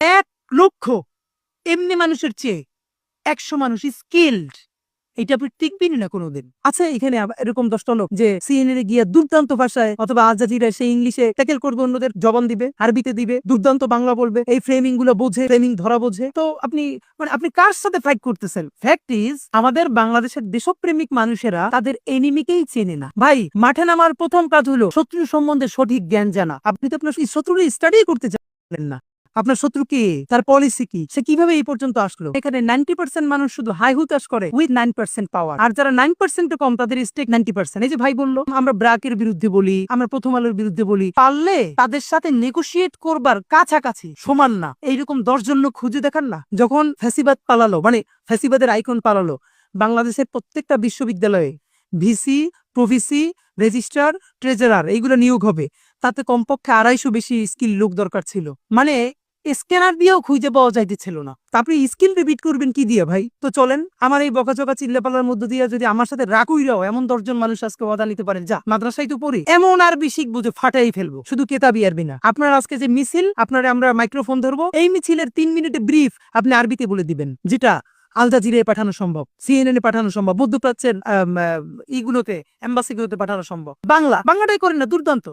1,00,000 এমনি মানুষের চেয়ে 100 মানুষ স্কিলড। এটা আপনি টিকবেনই না কোনোদিন। আচ্ছা, এখানে এরকম 10টা লোক যে সিএনএন এ গিয়ে দুর্দান্ত ভাষায় অথবা আল জাজিরায় সেই ইংলিশে ট্যাকেল করবে, অন্যদের জবান দিবে, আরবিতে দিবে, দুর্দান্ত বাংলা বলবে, এই ফ্রেমিং গুলো বোঝে, ফ্রেমিং ধরা বোঝে। তো আপনি কার সাথে ফাইট করতেছেন? ফ্যাক্ট ইজ, আমাদের বাংলাদেশের দেশপ্রেমিক মানুষেরা তাদের এনিমিকেই চেনে না। ভাই, মাঠে নামার প্রথম কাজ হলো শত্রু সম্বন্ধে সঠিক জ্ঞান জানা। আপনি তো আপনার শত্রুর স্টাডি করতে জানেন না। আপনার শত্রু কে, তার পলিসি কি, সে কিভাবে এই পর্যন্ত আসলো। এখানে 90% মানুষ শুধু হাই হুতাশ করে উইথ 9% পাওয়ার, আর যারা 9% কম তাদের স্টেক 90%। এই যে ভাই বললো আমরা ব্র্যাকের বিরুদ্ধে বলি, আমরা প্রথম আলোর বিরুদ্ধে বলি, পারলে তাদের সাথে নেগোশিয়েট করবার কাছাকাছি সমান না এইরকম 10 জন লোক খুঁজে দেখান না। যখন ফ্যাসিবাদ পালালো, মানে ফ্যাসিবাদের আইকন পালালো, বাংলাদেশের প্রত্যেকটা বিশ্ববিদ্যালয়ে ভিসি, প্রভিসি, রেজিস্ট্রার, ট্রেজারার এইগুলো নিয়োগ হবে। তাতে কমপক্ষে 250 বেশি স্কিল লোক দরকার ছিল। মানে স্ক্যানার দিয়েও খুঁজে পাওয়া যাইতেছিল না। আপনি স্কিল রিপিট করবেন কি দিয়ে ভাই? তো চলেন, আমার এই বকাচকা চিল্লাপাল্লার মধ্য দিয়ে যদি আমার সাথে রাকুইরাও এমন 10 জন মানুষ আজকে ওয়াদা নিতে পারেন, যা মাদ্রাসায় তো পড়ি, এমন আরবি শিখবো যে ফাটাই ফেলবো, শুধু কেতাবি আরবি না। আপনার আজকে যে মিছিল, আপনারা আমরা মাইক্রোফোন ধরবো, এই মিছিলের 3 মিনিটে ব্রিফ আপনি আরবিতে বলে দিবেন, যেটা আল জাজিরায় পাঠানো সম্ভব, সিএনএন এ পাঠানো সম্ভব, মধ্যপ্রাচ্যের ইগুলোতে, এম্বাসিগুলোতে পাঠানো সম্ভব। বাংলাটাই করেন না, দুর্দান্ত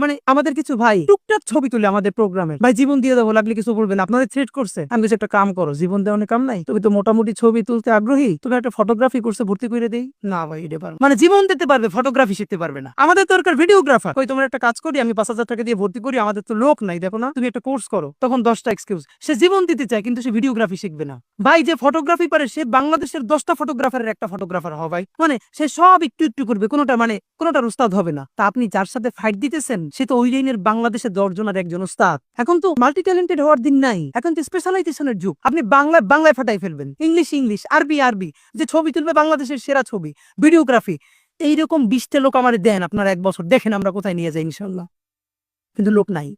মানে আমাদের কিছু ভাই টুকটাক ছবি তুলে আমাদের প্রোগ্রামে, ভাই জীবন দিয়ে দেবো, লাগলে কিছু বলবেন, আপনাদের থ্রেট করছে। আমি কিছু একটা কাম করো, জীবন দেওয়ার কাম নাই, তুমি তো মোটামুটি ছবি তুলতে আগ্রহী, তুমি একটা ফটোগ্রাফি কোর্সে ভর্তি করে দেই না। ভাই এটা পারবে মানে জীবন দিতে পারবে, ফটোগ্রাফি শিখতে পারবে না। আমাদের দরকার ভিডিওগ্রাফার। ওই তোমার একটা কাজ করি, আমি 5,000 টাকা দিয়ে ভর্তি করি, আমাদের তো লোক নাই, দেখো না, তুমি একটা কোর্স করো। তখন 10টা এক্সকিউজ। সে জীবন দিতে চায় কিন্তু সে ভিডিওগ্রাফি শিখবে না। ভাই যে ফটোগ্রাফি পারে সে বাংলাদেশের 10টা ফটোগ্রাফারের একটা ফটোগ্রাফার হবে ভাই। মানে সে সব একটু একটু করবে, কোনোটার উস্তাদ হবে না। তা আপনি যার সাথে ফাইট দিতেছেন সে তো ওই লাইনের বাংলাদেশের 10 জনের একজন উস্তাদ। এখন তো মাল্টি ট্যালেন্টেড হওয়ার দিন নাই, এখন তো স্পেশালাইজেশনের যুগ। আপনি বাংলায় ফাটাই ফেলবেন, ইংলিশ, আরবি, যে ছবি তুলবে বাংলাদেশের সেরা ছবি, ভিডিওগ্রাফি। এইরকম 20টা লোক আমার দেন, আপনার 1 বছর দেখেন আমরা কোথায় নিয়ে যাই ইনশাল্লাহ। কিন্তু লোক নাই।